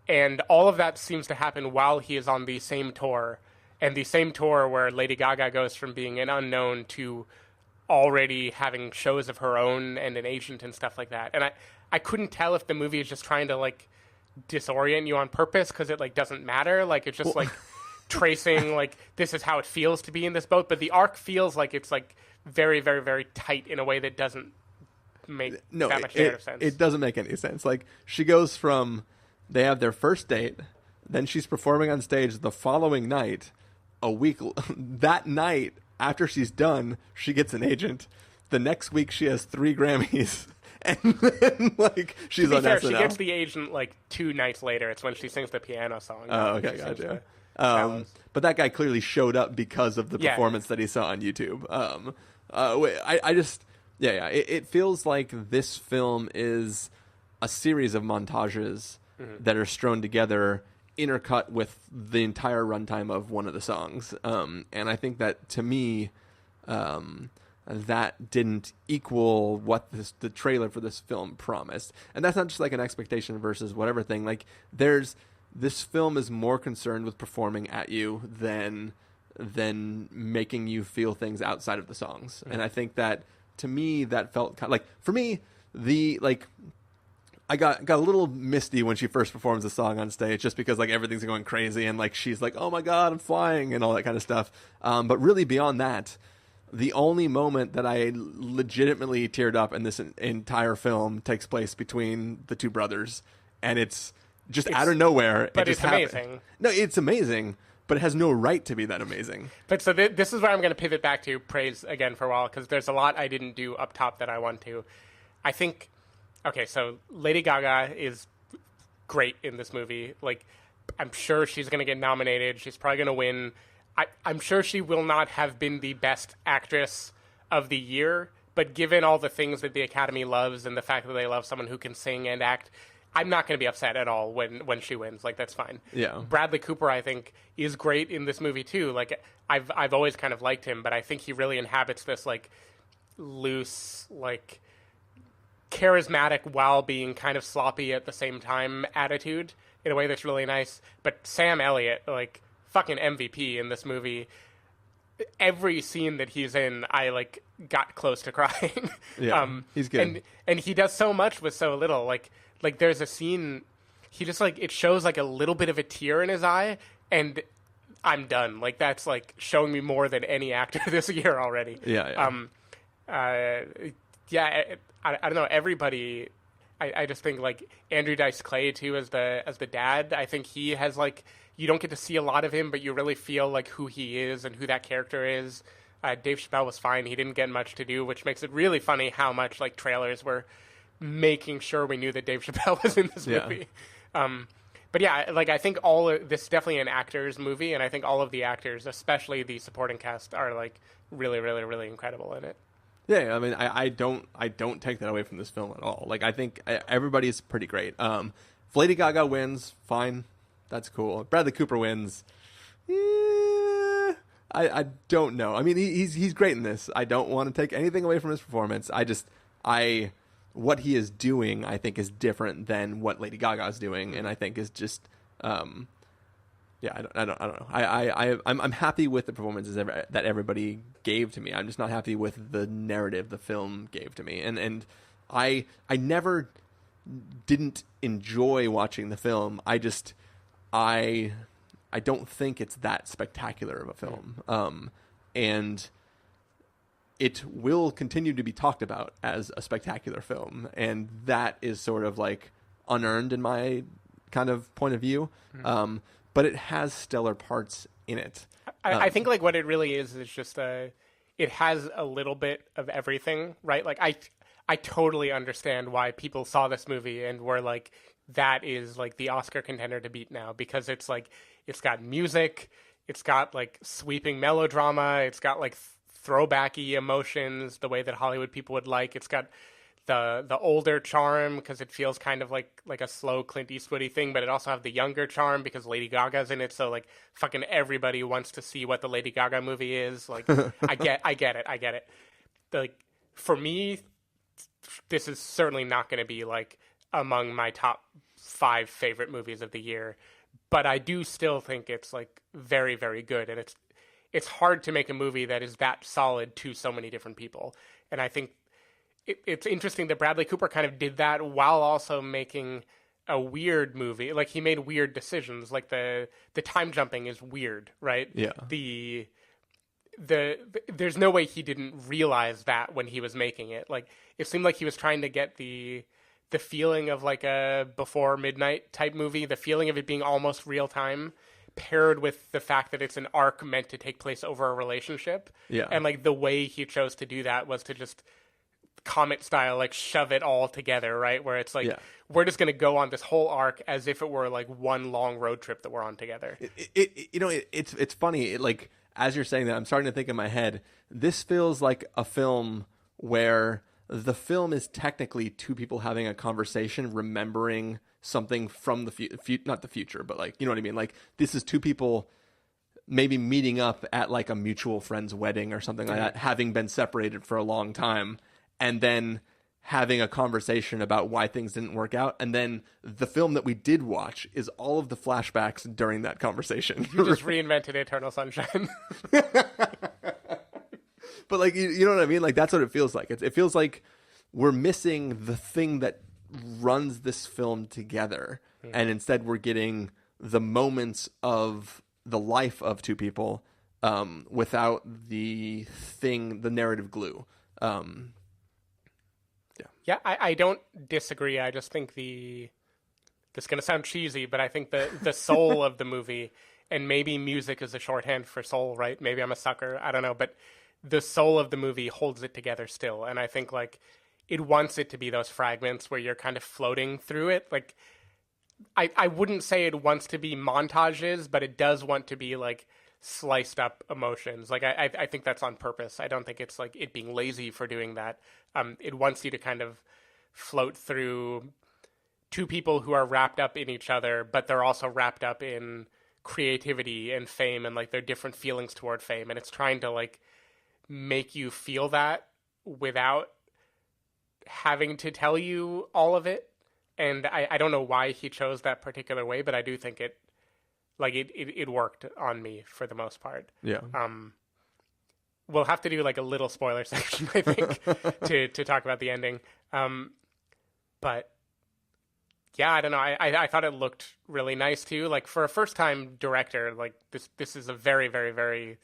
And all of that seems to happen while he is on the same tour. And the same tour where Lady Gaga goes from being an unknown to already having shows of her own and an agent and stuff like that. And I couldn't tell if the movie is just trying to, like, disorient you on purpose because it, like, doesn't matter. Like, it's just, like, tracing, like, this is how it feels to be in this boat. But the arc feels like it's, like, very, very, very tight in a way that doesn't make that much narrative sense. It doesn't make any sense. Like, she goes from, they have their first date, then she's performing on stage the following night, that night, after she's done, she gets an agent. The next week, she has 3 Grammys. And then, like, she's to be on fair, SNL. she gets the agent, like, 2 nights later. It's when she sings the piano song. Oh, okay, She sings gotcha. the cellos. But that guy clearly showed up because of the Yeah. performance that he saw on YouTube. It feels like this film is a series of montages that are strewn together, intercut with the entire runtime of one of the songs. And I think that, to me, that didn't equal what the trailer for this film promised. And that's not just like an expectation versus whatever thing. Like, this film is more concerned with performing at you than making you feel things outside of the songs. And I think that, to me, that felt kind of, like, for me, I got a little misty when she first performs the song on stage, just because, like, everything's going crazy and, like, she's like, oh my God, I'm flying and all that kind of stuff. But really beyond that, the only moment that I legitimately teared up in this entire film takes place between the 2 brothers, and it's just out of nowhere. But it it's just amazing. No, it's amazing, but it has no right to be that amazing. But so this is where I'm going to pivot back to praise again for a while, because there's a lot I didn't do up top that I want to. I think, okay, so Lady Gaga is great in this movie. Like, I'm sure she's going to get nominated. She's probably going to win. I'm sure she will not have been the best actress of the year, but given all the things that the Academy loves and the fact that they love someone who can sing and act, I'm not going to be upset at all when she wins. Like, that's fine. Yeah. Bradley Cooper, I think, is great in this movie too. Like, I've always kind of liked him, but I think he really inhabits this, like, loose, like, charismatic while being kind of sloppy at the same time attitude in a way that's really nice. But Sam Elliott, like, fucking MVP in this movie. Every scene that he's in, I, like, got close to crying. Yeah, he's good. And he does so much with so little. Like there's a scene, he just, like, it shows, like, a little bbit of a tear in his eye, and I'm done. Like, that's, like, showing me more than any actor this year already. Yeah. I don't know, everybody, I just think, like, Andrew Dice Clay too as the dad. I think he has, like, you don't get to see a lot of him, but you really feel, like, who he is and who that character is. Dave Chappelle was fine. He didn't get much to do, which makes it really funny how much, like, trailers were making sure we knew that Dave Chappelle was in this movie. But yeah, like I think this is definitely an actor's movie, and I think all of the actors, especially the supporting cast, are like really, really, really incredible in it. Yeah, I mean, I don't take that away from this film at all. Like, I think everybody's pretty great. If Lady Gaga wins, fine, that's cool. If Bradley Cooper wins, I don't know. I mean, he's great in this. I don't want to take anything away from his performance. What he is doing, I think, is different than what Lady Gaga is doing, and I think is just, I don't know. I'm happy with the performances that everybody gave to me. I'm just not happy with the narrative the film gave to me, and I never didn't enjoy watching the film. I don't think it's that spectacular of a film, and it will continue to be talked about as a spectacular film, and that is sort of like unearned in my kind of point of view. But it has stellar parts in it. I think like what it really is just it has a little bit of everything, right? Like I totally understand why people saw this movie and were like, that is like the Oscar contender to beat now, because it's like, it's got music, it's got like sweeping melodrama, it's got like throwbacky emotions the way that Hollywood people would like. It's got the older charm because it feels kind of like a slow Clint Eastwoody thing, but it also have the younger charm because Lady Gaga's in it. So like fucking everybody wants to see what the Lady Gaga movie is. Like I get it. Like for me, this is certainly not going to be like among my top 5 favorite movies of the year, but I do still think it's like very, very good, and it's hard to make a movie that is that solid to so many different people. And I think it's interesting that Bradley Cooper kind of did that while also making a weird movie. Like he made weird decisions. Like the time jumping is weird, right? Yeah. There's no way he didn't realize that when he was making it. Like it seemed like he was trying to get the feeling of like a Before Midnight type movie, the feeling of it being almost real time, paired with the fact that it's an arc meant to take place over a relationship. Yeah. And like the way he chose to do that was to just comic style, like shove it all together, right? Where it's like, we're just going to go on this whole arc as if it were like one long road trip that we're on together. It's funny. Like, as you're saying that, I'm starting to think in my head, this feels like a film where the film is technically two people having a conversation, remembering something from the not the future, but like, you know what I mean? Like this is two people maybe meeting up at like a mutual friend's wedding or something like that, having been separated for a long time, and then having a conversation about why things didn't work out. And then the film that we did watch is all of the flashbacks during that conversation. You just reinvented Eternal Sunshine. But like, you know what I mean? Like that's what it feels like. It feels like we're missing the thing that runs this film together. And instead we're getting the moments of the life of two people without the narrative glue. Yeah, I don't disagree. I just think this is going to sound cheesy, but I think the soul of the movie, and maybe music is a shorthand for soul, right? Maybe I'm a sucker. I don't know. But the soul of the movie holds it together still. And I think like it wants it to be those fragments where you're kind of floating through it. Like I wouldn't say it wants to be montages, but it does want to be like sliced up emotions. Like I think that's on purpose. I don't think it's like it being lazy for doing that. It wants you to kind of float through two people who are wrapped up in each other, but they're also wrapped up in creativity and fame and like their different feelings toward fame. And it's trying to like make you feel that without having to tell you all of it. And I don't know why he chose that particular way, but I do think it worked on me for the most part. Yeah. We'll have to do like a little spoiler section, I think, to talk about the ending. But yeah, I don't know. I thought it looked really nice too. Like for a first time director, like this is a very, very, very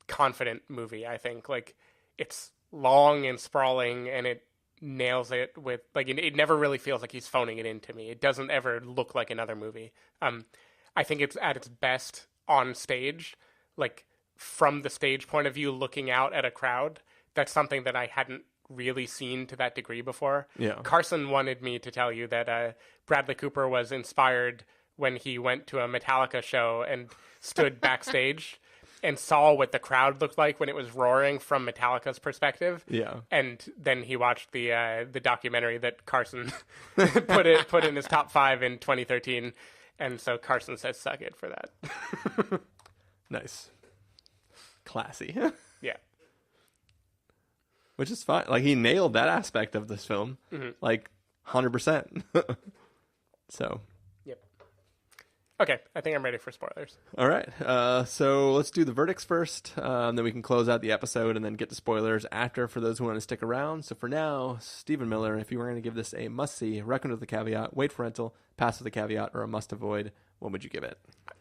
confident movie. I think like it's long and sprawling, and it nails it with like it never really feels like he's phoning it in to me. It doesn't ever look like another movie. I think it's at its best on stage, like from the stage point of view, looking out at a crowd. That's something that I hadn't really seen to that degree before. Yeah. Carson wanted me to tell you that Bradley Cooper was inspired when he went to a Metallica show and stood backstage and saw what the crowd looked like when it was roaring from Metallica's perspective. Yeah. And then he watched the documentary that Carson put in his top 5 in 2013. And so Carson says suck it for that. Nice. Classy. Yeah. Which is fine. Like, he nailed that aspect of this film. Like, 100%. So... Yep. Okay, I think I'm ready for spoilers. All right. So let's do the verdicts first. Then we can close out the episode and then get to spoilers after for those who want to stick around. So for now, Stephen Miller, if you were going to give this a must-see, recommend with the caveat, wait for rental, pass with the caveat, or a must-avoid, what would you give it?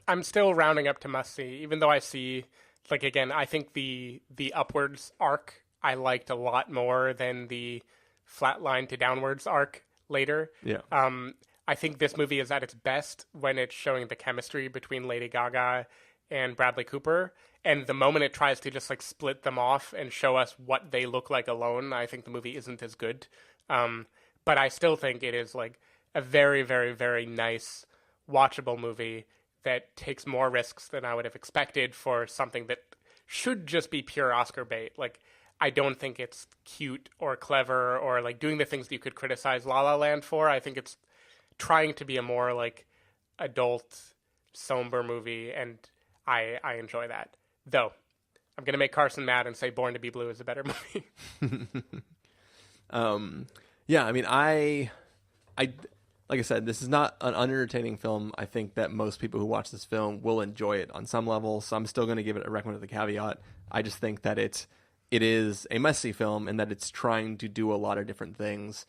I'm still rounding up to must-see, even though I see, like, again, I think the upwards arc I liked a lot more than the flatline to downwards arc later. Yeah. I think this movie is at its best when it's showing the chemistry between Lady Gaga and Bradley Cooper. And the moment it tries to just like split them off and show us what they look like alone, I think the movie isn't as good. But I still think it is like a very, very, very nice, watchable movie that takes more risks than I would have expected for something that should just be pure Oscar bait. Like, I don't think it's cute or clever or like doing the things that you could criticize La La Land for. I think it's trying to be a more like adult, somber movie, and I enjoy that. Though I'm gonna make Carson mad and say Born to Be Blue is a better movie. Yeah, I mean, I like I said, this is not an unentertaining film. I think that most people who watch this film will enjoy it on some level, so I'm still going to give it a recommend with the caveat. I just think that it is a messy film and that it's trying to do a lot of different things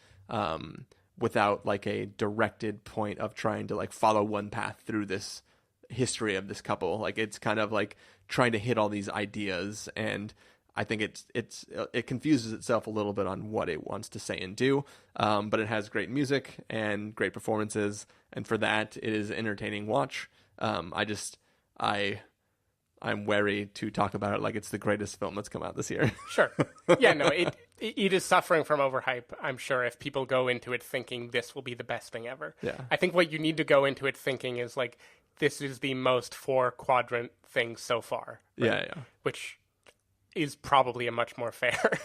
without like a directed point of trying to like follow one path through this history of this couple. Like, it's kind of like trying to hit all these ideas, and I think it confuses itself a little bit on what it wants to say and do. But it has great music and great performances, and for that, it is an entertaining watch. I'm wary to talk about it like it's the greatest film that's come out this year. Sure. Yeah, no, it is suffering from overhype, I'm sure, if people go into it thinking this will be the best thing ever. Yeah. I think what you need to go into it thinking is like, this is the most 4-quadrant thing so far. Right? Yeah. Which is probably a much more fair.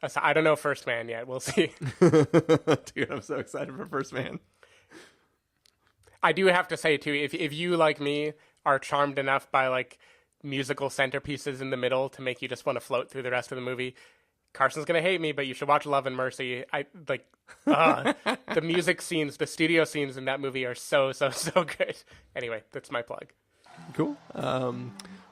So I don't know First Man yet. We'll see. Dude, I'm so excited for First Man. I do have to say, too, if you, like me, are charmed enough by, like, musical centerpieces in the middle to make you just want to float through the rest of the movie, Carson's going to hate me, but you should watch Love and Mercy. The music scenes, the studio scenes in that movie are so good. Anyway, that's my plug. Cool.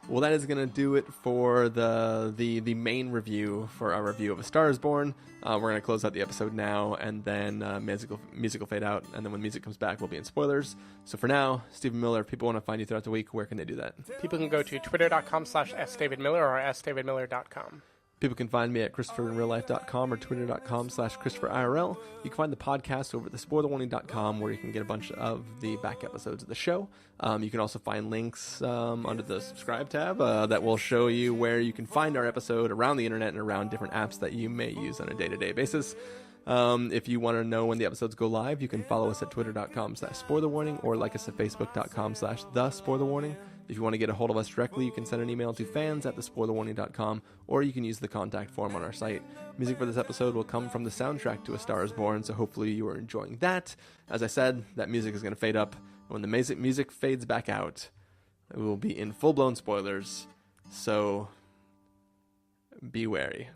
Well, that is going to do it for the main review for our review of A Star Is Born. We're going to close out the episode now, and then music will fade out, and then when music comes back, we'll be in spoilers. So for now, Stephen Miller, if people want to find you throughout the week, where can they do that? People can go to twitter.com/sdavidmiller or sdavidmiller.com. People can find me at ChristopherInRealLife.com or Twitter.com/ChristopherIRL. You can find the podcast over at thespoilerwarning.com, where you can get a bunch of the back episodes of the show. You can also find links under the subscribe tab that will show you where you can find our episode around the internet and around different apps that you may use on a day-to-day basis. If you want to know when the episodes go live, you can follow us at twitter.com/spoilerwarning or like us at facebook.com/thespoilerwarning. If you want to get a hold of us directly, you can send an email to fans@thespoilerwarning.com, or you can use the contact form on our site. Music for this episode will come from the soundtrack to A Star Is Born, so hopefully you are enjoying that. As I said, that music is going to fade up. When the music fades back out, we will be in full-blown spoilers, so be wary.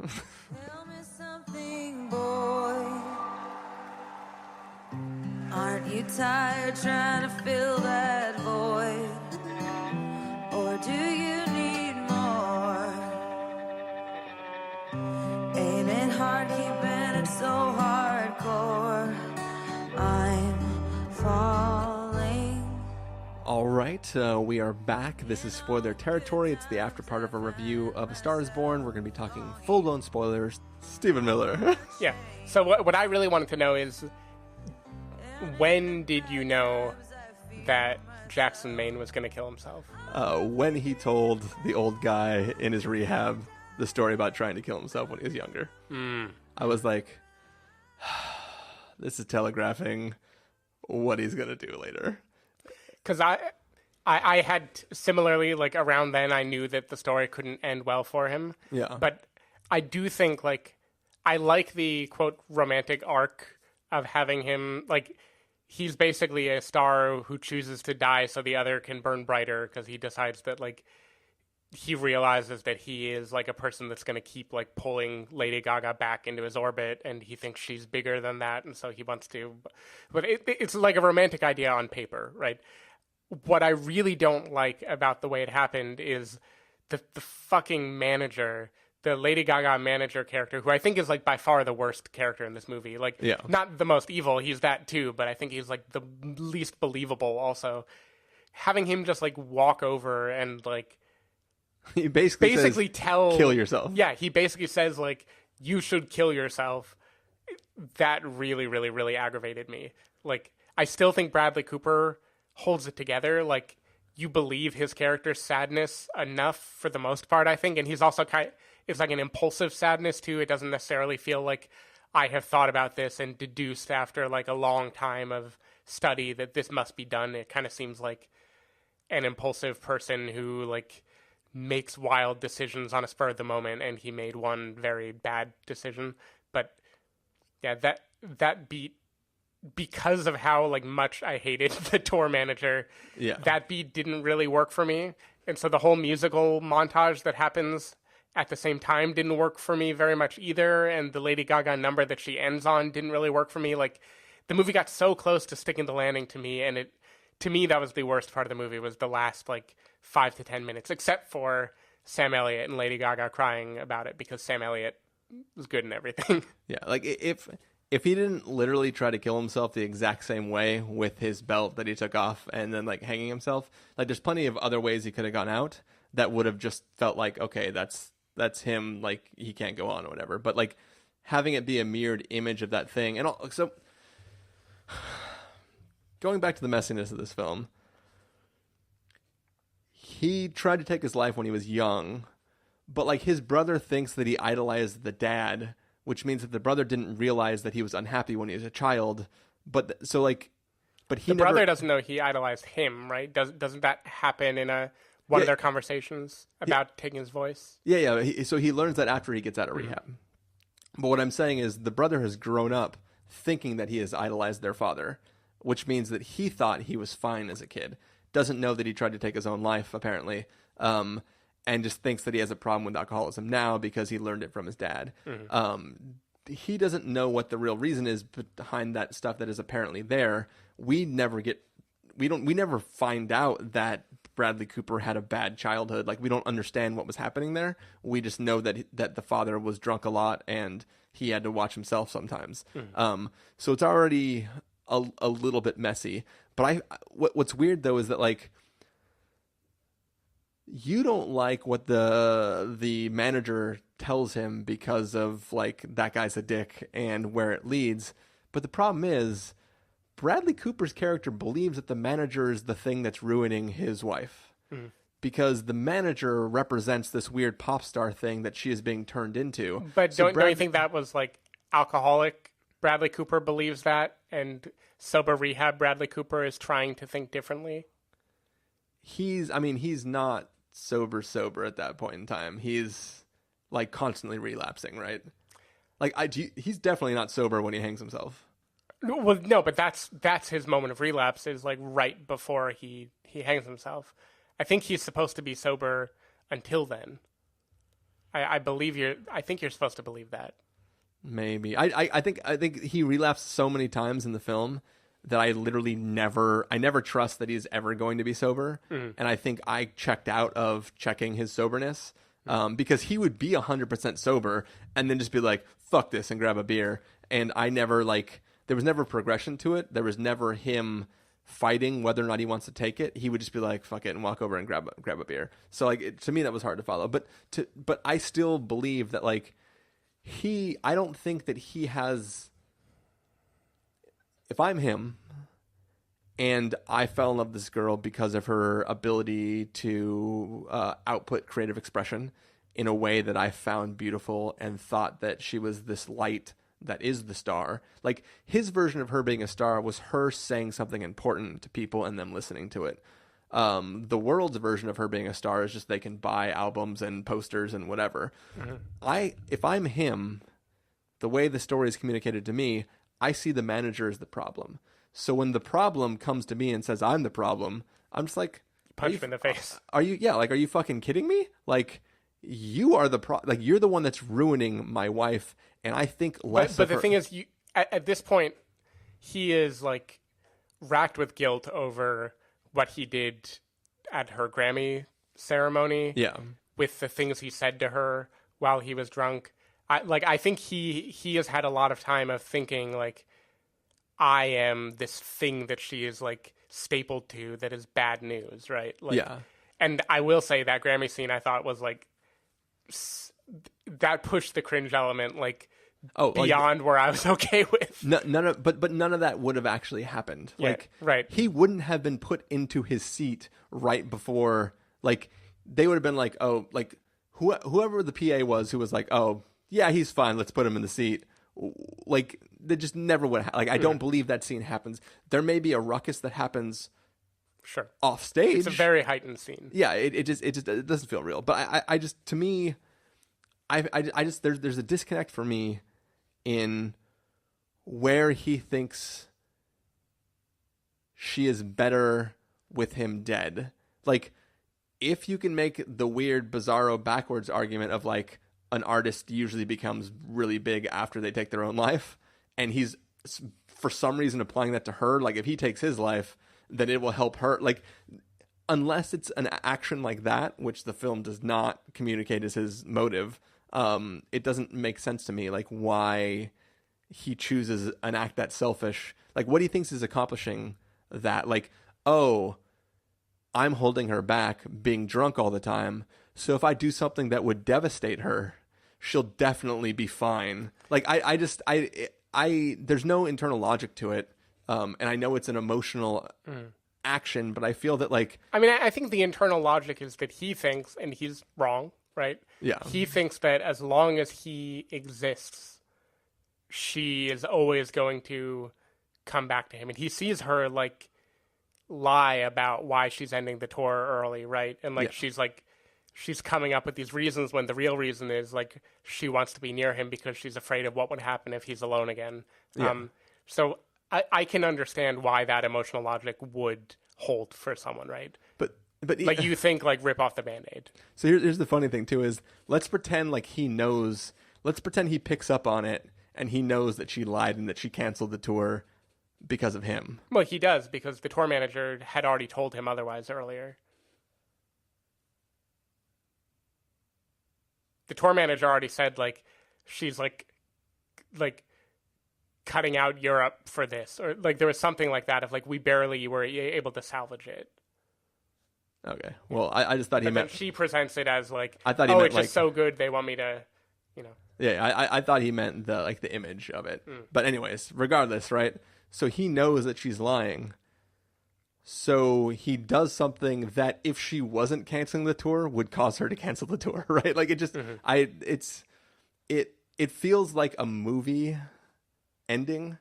Tell me something, boy. Aren't you tired trying to fill that void? Or do you need more? Ain't it hard keeping it so hardcore? I'm falling. All right, we are back. This is spoiler territory. It's the after part of a review of A Star Is Born. We're going to be talking full-blown spoilers. Stephen Miller. Yeah. So what I really wanted to know is, when did you know that Jackson Maine was going to kill himself? When he told the old guy in his rehab the story about trying to kill himself when he was younger. I was like, this is telegraphing what he's going to do later. because I had similarly, like, around then I knew that the story couldn't end well for him. Yeah. But I do think, like, I like the, quote, romantic arc of having him, like, he's basically a star who chooses to die so the other can burn brighter because he decides that, like, he realizes that he is, like, a person that's going to keep, like, pulling Lady Gaga back into his orbit, and he thinks she's bigger than that, and so he wants to. But it's like a romantic idea on paper, right? What I really don't like about the way it happened is the fucking manager, the Lady Gaga manager character, who I think is, like, by far the worst character in this movie. Like, Yeah. not the most evil, he's that too, but I think he's, like, the least believable also. Having him just, like, walk over and, like, He basically says, tell kill yourself. Yeah, he basically says, like, you should kill yourself. That really, really, really aggravated me. Like, I still think Bradley Cooper holds it together. Like, you believe his character's sadness enough for the most part, I think, and he's also it's like an impulsive sadness too. It doesn't necessarily feel like I have thought about this and deduced after, like, a long time of study that this must be done. It kind of seems like an impulsive person who, like, makes wild decisions on a spur of the moment, and he made one very bad decision. But yeah, that beat, because of how, like, much I hated the tour manager, Yeah. that beat didn't really work for me. And so the whole musical montage that happens at the same time didn't work for me very much either. And the Lady Gaga number that she ends on didn't really work for me. Like, the movie got so close to sticking the landing to me, and to me, that was the worst part of the movie, was the last, like, 5 to 10 minutes, except for Sam Elliott and Lady Gaga crying about it, because Sam Elliott was good in everything. Yeah, like, if he didn't literally try to kill himself the exact same way with his belt that he took off and then, like, hanging himself, like, there's plenty of other ways he could have gone out that would have just felt like, okay, that's him, like, he can't go on or whatever. But, like, having it be a mirrored image of that thing, and so going back to the messiness of this film, he tried to take his life when he was young, but, like, his brother thinks that he idolized the dad, which means that the brother didn't realize that he was unhappy when he was a child. But he The brother doesn't know he idolized him, right? Doesn't that happen in one of their conversations about taking his voice? Yeah. So he learns that after he gets out of rehab. But what I'm saying is the brother has grown up thinking that he has idolized their father, which means that he thought he was fine as a kid. Doesn't know that he tried to take his own life, apparently, and just thinks that he has a problem with alcoholism now because he learned it from his dad. He doesn't know what the real reason is behind that stuff that is apparently there. We never find out that Bradley Cooper had a bad childhood. Like, we don't understand what was happening there. We just know that the father was drunk a lot and he had to watch himself sometimes. So it's already a little bit messy. But what's weird though is that, like, you don't like what the manager tells him because of, like, that guy's a dick and where it leads. But the problem is Bradley Cooper's character believes that the manager is the thing that's ruining his wife. Because the manager represents this weird pop star thing that she is being turned into. But don't you think that was, like, alcoholic Bradley Cooper believes that, and sober rehab Bradley Cooper is trying to think differently? He's not sober at that point in time. He's, like, constantly relapsing, right? Like, he's definitely not sober when he hangs himself. Well, no, but that's his moment of relapse, is, like, right before he hangs himself. I think he's supposed to be sober until then. I think you're supposed to believe that. Maybe. I think he relapsed so many times in the film that I literally never trust that he's ever going to be sober. And I think I checked out of checking his soberness, because he would be 100% sober and then just be like, fuck this, and grab a beer. And I never, like, there was never progression to it. There was never him fighting whether or not he wants to take it. He would just be like, fuck it, and walk over and grab a beer. So, like, to me that was hard to follow. But I still believe that, like, I don't think that he has. If I'm him and I fell in love with this girl because of her ability to output creative expression in a way that I found beautiful and thought that she was this light that is the star. Like, his version of her being a star was her saying something important to people and them listening to it. The world's version of her being a star is just they can buy albums and posters and whatever. If I'm him, the way the story is communicated to me, I see the manager as the problem. So when the problem comes to me and says I'm the problem, I'm just like, punch him in the face. Are you fucking kidding me? Like, you are you're the one that's ruining my wife, and I think less. But the thing is, at this point, he is like racked with guilt over what he did at her Grammy ceremony. Yeah. With the things he said to her while he was drunk. I think he has had a lot of time of thinking like, I am this thing that she is like stapled to that is bad news, right? Like, yeah. And I will say that Grammy scene I thought was like that pushed the cringe element like beyond where I was okay with. None of that would have actually happened. Yeah, like, right. He wouldn't have been put into his seat right before. Like, they would have been like, oh, like whoever the PA was who was like, oh yeah, he's fine, let's put him in the seat. Like, they just never would. Like, I don't believe that scene happens. There may be a ruckus that happens. Sure. Off stage. It's a very heightened scene. Yeah, it just it doesn't feel real. But I just, to me, I just there's a disconnect for me in where he thinks she is better with him dead. Like, if you can make the weird bizarro backwards argument of like an artist usually becomes really big after they take their own life, and he's for some reason applying that to her, like if he takes his life, then it will help her. Like, unless it's an action like that, which the film does not communicate as his motive, it doesn't make sense to me, like, why he chooses an act that's selfish. Like, what he thinks is accomplishing that. Like, oh, I'm holding her back, being drunk all the time, so if I do something that would devastate her, she'll definitely be fine. Like, I there's no internal logic to it. And I know it's an emotional action, but I feel that, like... I mean, I think the internal logic is that he thinks, and he's wrong, right? Yeah. He thinks that as long as he exists, she is always going to come back to him. And he sees her, like, lie about why she's ending the tour early, right? And, like, she's coming up with these reasons when the real reason is, like, she wants to be near him because she's afraid of what would happen if he's alone again. Yeah. So I can understand why that emotional logic would hold for someone, right? But like, you think, like, rip off the Band-Aid. So here's the funny thing, too, is let's pretend like he knows. Let's pretend he picks up on it and he knows that she lied and that she canceled the tour because of him. Well, he does, because the tour manager had already told him otherwise earlier. The tour manager already said, like, she's, like cutting out Europe for this, or like there was something like that of like we barely were able to salvage it. Okay, well, I just thought he meant... Then she presents it as like, I thought he oh, meant, it's like, just so good they want me to, you know. Yeah, I thought he meant the image of it. But anyways, regardless, right? So he knows that she's lying. So he does something that if she wasn't canceling the tour would cause her to cancel the tour, right? Like, it just it feels like a movie ending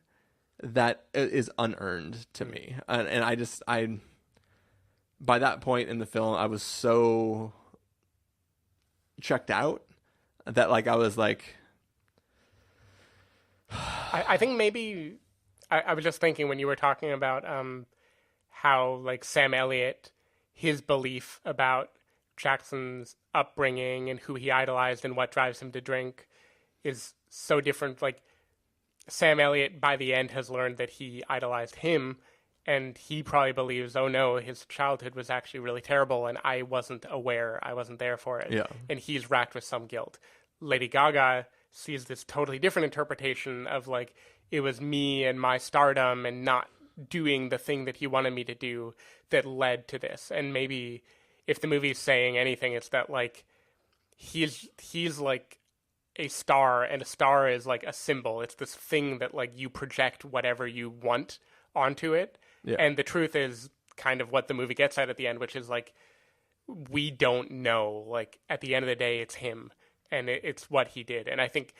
that is unearned to me. And I by that point in the film, I was so checked out that, like, I was like... I think maybe I was just thinking when you were talking about how, like, Sam Elliott, his belief about Jackson's upbringing and who he idolized and what drives him to drink is so different. Like, Sam Elliott, by the end, has learned that he idolized him, and he probably believes, oh no, his childhood was actually really terrible, and I wasn't aware, I wasn't there for it. Yeah. And he's racked with some guilt. Lady Gaga sees this totally different interpretation of, like, it was me and my stardom and not doing the thing that he wanted me to do that led to this. And maybe if the movie's saying anything, it's that, like, he's like a star, and a star is like a symbol. It's this thing that, like, you project whatever you want onto it. Yeah. And the truth is kind of what the movie gets at the end, which is, like, we don't know. Like, at the end of the day, it's him, and it's what he did. And I think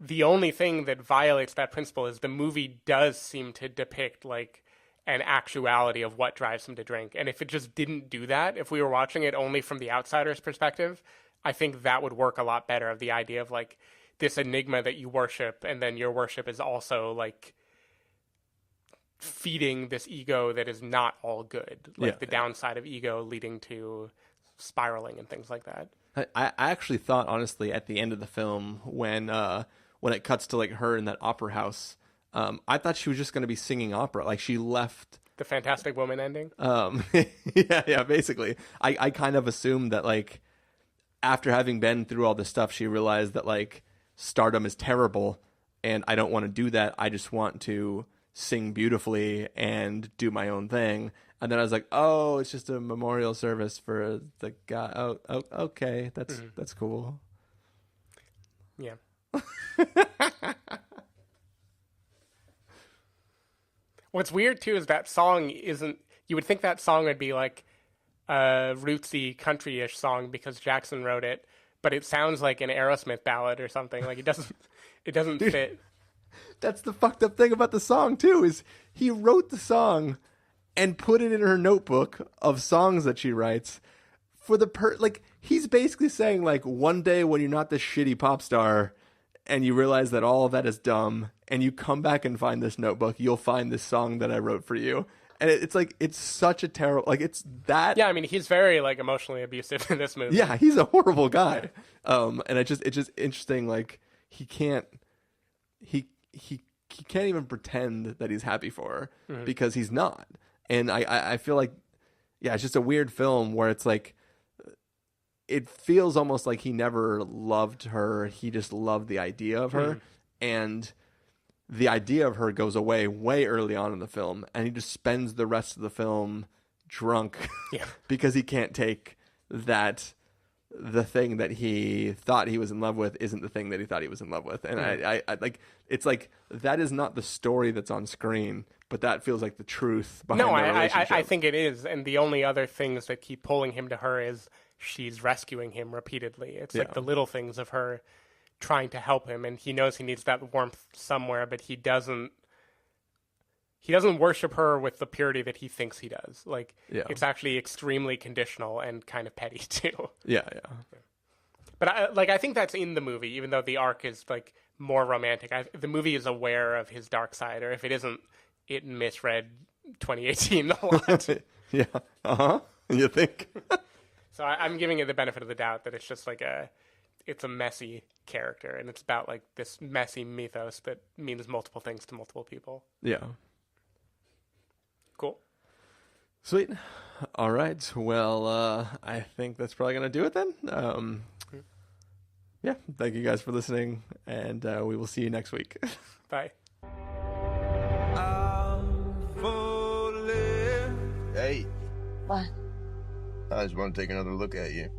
the only thing that violates that principle is the movie does seem to depict like an actuality of what drives him to drink. And if it just didn't do that, if we were watching it only from the outsider's perspective, I think that would work a lot better, of the idea of like this enigma that you worship, and then your worship is also like feeding this ego that is not all good. Like the downside of ego leading to spiraling and things like that. I actually thought, honestly, at the end of the film, when it cuts to like her in that opera house, I thought she was just going to be singing opera. Like she left The Fantastic Woman ending. yeah, basically. I kind of assumed that like after having been through all this stuff, she realized that like stardom is terrible, and I don't want to do that. I just want to sing beautifully and do my own thing. And then I was like, oh, it's just a memorial service for the guy. Oh, okay, that's cool. Yeah. What's weird too is that song isn't. You would think that song would be like a rootsy country-ish song because Jackson wrote it, but it sounds like an Aerosmith ballad or something. Like it doesn't fit. That's the fucked up thing about the song too, is he wrote the song and put it in her notebook of songs that she writes for like he's basically saying like, one day when you're not this shitty pop star and you realize that all of that is dumb and you come back and find this notebook, you'll find this song that I wrote for you. And it's like, it's such a terrible, like it's that. Yeah, I mean, he's very like emotionally abusive in this movie. Yeah, he's a horrible guy. And it's just interesting. Like he can't even pretend that he's happy for her because he's not. And I feel like, yeah, it's just a weird film where it's like, it feels almost like he never loved her. He just loved the idea of her. And the idea of her goes away way early on in the film. And he just spends the rest of the film drunk because he can't take that the thing that he thought he was in love with isn't the thing that he thought he was in love with. And I like, it's like, that is not the story that's on screen, but that feels like the truth behind the relationship. I think it is. And the only other things that keep pulling him to her is she's rescuing him repeatedly. It's like the little things of her trying to help him, and he knows he needs that warmth somewhere, but he doesn't worship her with the purity that he thinks he does. Like it's actually extremely conditional and kind of petty too. Yeah. But I think that's in the movie, even though the arc is like more romantic. The movie is aware of his dark side, or if it isn't, it misread 2018 a lot. Yeah. You think? So I'm giving it the benefit of the doubt that it's just like it's a messy character, and it's about like this messy mythos that means multiple things to multiple people. Yeah. Cool. Sweet. All right. Well, I think that's probably going to do it then. Yeah. Thank you guys for listening, and we will see you next week. Bye. Hey, What? I just want to take another look at you.